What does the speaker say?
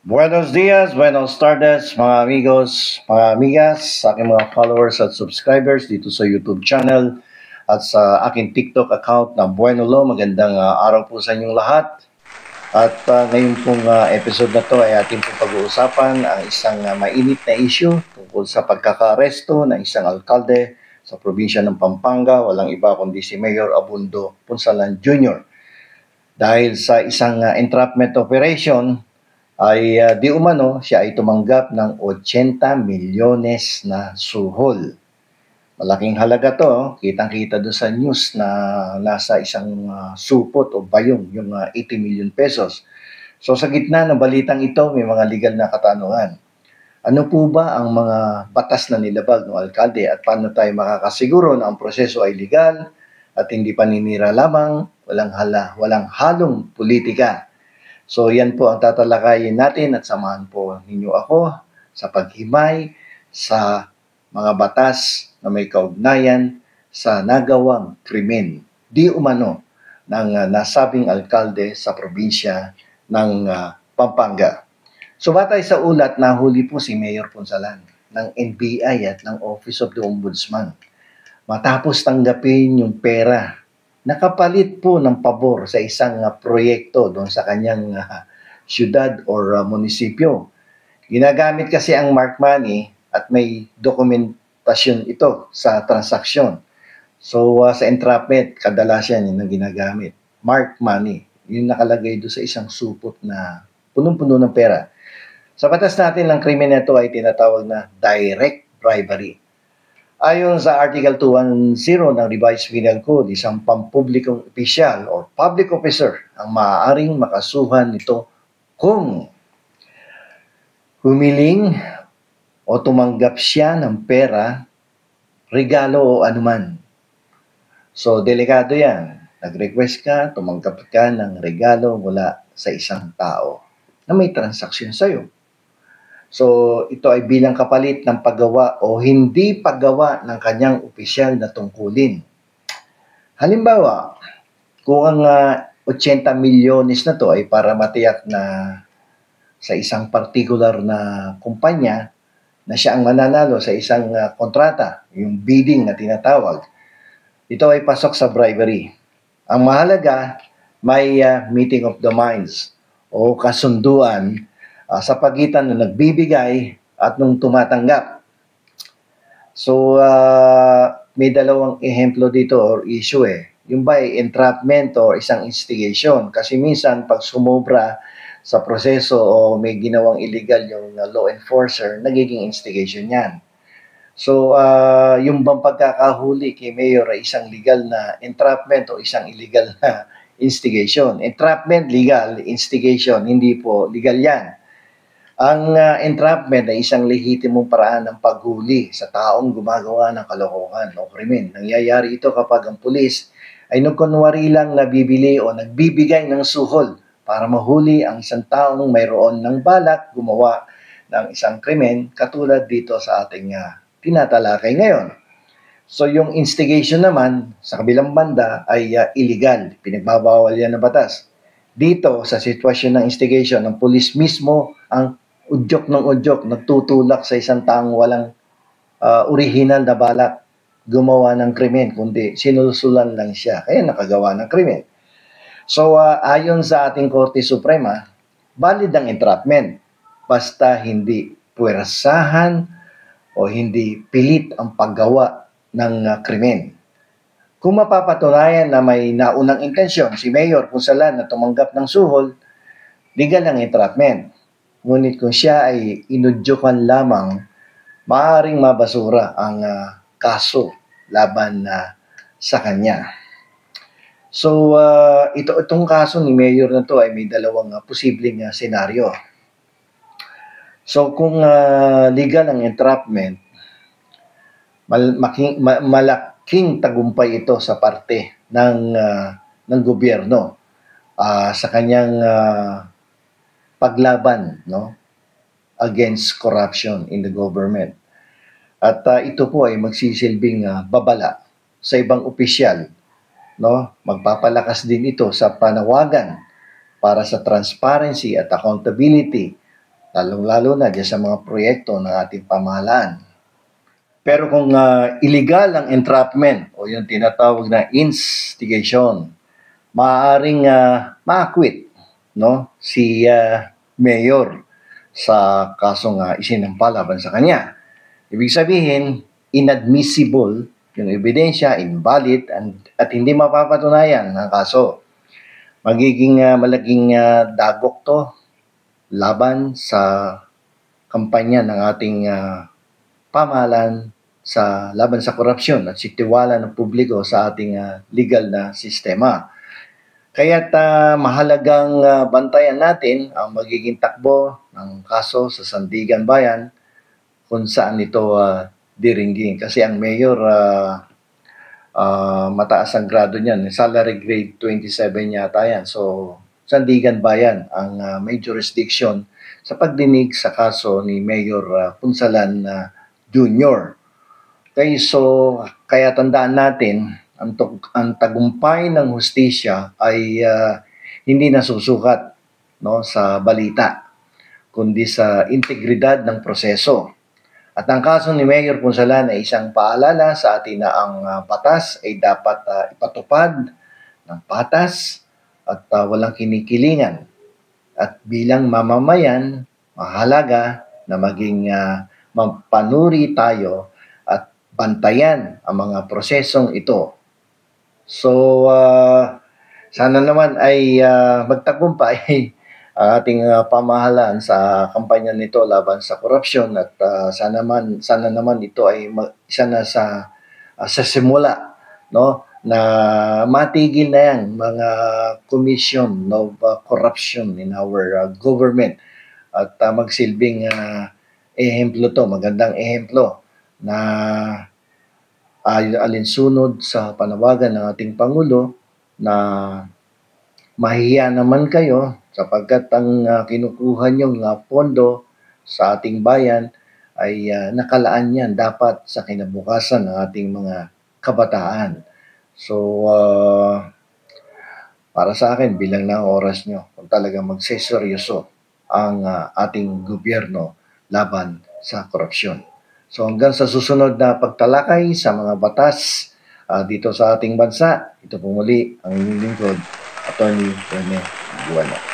Buenos dias, buenos tardes, mga amigos, mga amigas, sa aking mga followers at subscribers dito sa YouTube channel at sa aking TikTok account na Bueno Lo. Magandang araw po sa inyong lahat. At ngayon pong episode na to ay ating pong pag-uusapan ang isang mainit na issue tungkol sa pagkakaresto ng isang alkalde sa probinsya ng Pampanga, walang iba kundi si Mayor Abundo Punsalan Jr. Dahil sa isang entrapment operation ay di umano siya ay tumanggap ng 80 milyones na suhol. Malaking halaga to, kitang-kita doon sa news na nasa isang supot o bayong yung 80 million pesos. So sa gitna ng balitang ito, may mga legal na katanungan. Ano po ba ang mga batas na nilabag ng alkalde at paano tayo makakasiguro na ang proseso ay legal at hindi paninira lamang, walang halong politika. So yan po ang tatalakayin natin at samahan po ninyo ako sa paghimay sa mga batas na may kaugnayan sa nagawang krimen di umano ng nasabing alkalde sa probinsya ng Pampanga. So batay sa ulat, nahuli po si Mayor Punsalan ng NBI at ng Office of the Ombudsman matapos tanggapin yung pera nakapalit po ng pabor sa isang proyekto doon sa kanyang syudad or munisipyo. Ginagamit kasi ang mark money at may dokumentasyon ito sa transaksyon. So sa entrapment, kadalasan yun ang ginagamit. Mark money, yung nakalagay doon sa isang supot na punong-puno ng pera. Sa batas natin, ang krimen na ito ay tinatawag na direct bribery. Ayon sa Article 210 ng Revised Penal Code, isang pampublikong opisyal or public officer ang maaaring makasuhan nito kung humiling o tumanggap siya ng pera, regalo o anuman. So, delikado yan. Nag-request ka, tumanggap ka ng regalo mula sa isang tao na may transaksyon sa'yo. So, ito ay bilang kapalit ng paggawa o hindi paggawa ng kanyang opisyal na tungkulin. Halimbawa, kung ang 80 milyones na to ay para matiyak na sa isang particular na kumpanya na siya ang mananalo sa isang kontrata, yung bidding na tinatawag, ito ay pasok sa bribery. Ang mahalaga, may meeting of the minds o kasunduan sa pagitan ng nagbibigay at nung tumatanggap. So, may dalawang ehemplo dito or issue Yung ba ay entrapment or isang instigation? Kasi minsan, pag sumobra sa proseso o may ginawang illegal yung law enforcer, nagiging instigation yan. So, yung bang pagkakahuli kay Mayor ay isang legal na entrapment o isang illegal na instigation? Entrapment, legal. Instigation, hindi po legal yan. Ang entrapment ay isang lehitimong paraan ng paghuli sa taong gumagawa ng kalokohan o krimen. Nangyayari ito kapag ang pulis ay nagkunwari lang nabibili o nagbibigay ng suhol para mahuli ang isang taong mayroon ng balak gumawa ng isang krimen katulad dito sa ating tinatalakay ngayon. So yung instigation naman sa kabilang banda ay illegal. Pinagbabawal yan ng batas. Dito sa sitwasyon ng instigation, ang pulis mismo ang udyok ng udyok, nagtutulak sa isang taong walang original na balak gumawa ng krimen, kundi sinulsulan lang siya, kaya nakagawa ng krimen. So, ayon sa ating Korte Suprema, valid ang entrapment, basta hindi puwersahan o hindi pilit ang paggawa ng krimen. Kung mapapatunayan na may naunang intensyon si Mayor Punsalan na tumanggap ng suhol, legal ang entrapment. Ngunit kung siya ay inudyukan lamang, maaaring mabasura ang kaso laban sa kanya. So, itong kaso ni Mayor na to ay may dalawang posibleng senaryo. So, kung legal ang entrapment, malaking tagumpay ito sa parte ng gobyerno sa kanyang paglaban against corruption in the government. At ito po ay magsisilbing babala sa ibang opisyal. Magpapalakas din ito sa panawagan para sa transparency at accountability lalong-lalo na diyan sa mga proyekto ng ating pamahalaan. Pero kung illegal ang entrapment o yung tinatawag na instigation, maaaring ma-acquit, no, si mayor sa kasong isinampa laban sa kanya. Ibig sabihin, inadmissible yung ebidensya, invalid, at hindi mapapatunayan ang kaso. Magiging malaking dagok to laban sa kampanya ng ating pamahalaan sa laban sa korupsyon at tiwala ng publiko sa ating legal na sistema. Kaya't mahalagang bantayan natin ang magiging takbo ng kaso sa Sandigan Bayan kung saan ito diringgin. Kasi ang mayor, mataas ang grado niyan. Salary grade 27 yata yan. So, Sandigan Bayan ang may jurisdiction sa pagdinig sa kaso ni Mayor Punsalan Jr. Okay, so kaya tandaan natin, ang tagumpay ng hustisya ay hindi nasusukat, no, sa balita, kundi sa integridad ng proseso. At ang kaso ni Mayor Punsalan ay isang paalala sa atin na ang batas ay dapat ipatupad ng patas at walang kinikilingan. At bilang mamamayan, mahalaga na maging magpanuri tayo at bantayan ang mga prosesong ito. So, sana naman ay magtagumpay ang ating pamahalaan sa kampanya nito laban sa korupsyon at sana naman ito ay isa na sa simula, no, na matigil na yan mga commission of corruption in our government at magsilbing ehemplo to, magandang ehemplo na alinsunod sa panawagan ng ating Pangulo na mahihiya naman kayo sapagkat ang kinukuha niyong pondo sa ating bayan ay nakalaan yan dapat sa kinabukasan ng ating mga kabataan. So, para sa akin, bilang na oras nyo kung talagang magseseryoso ang ating gobyerno laban sa korupsyon. So hanggang sa susunod na pagtalakay sa mga batas dito sa ating bansa, ito po muli ang inyong lingkod, Attorney Rene Buwano.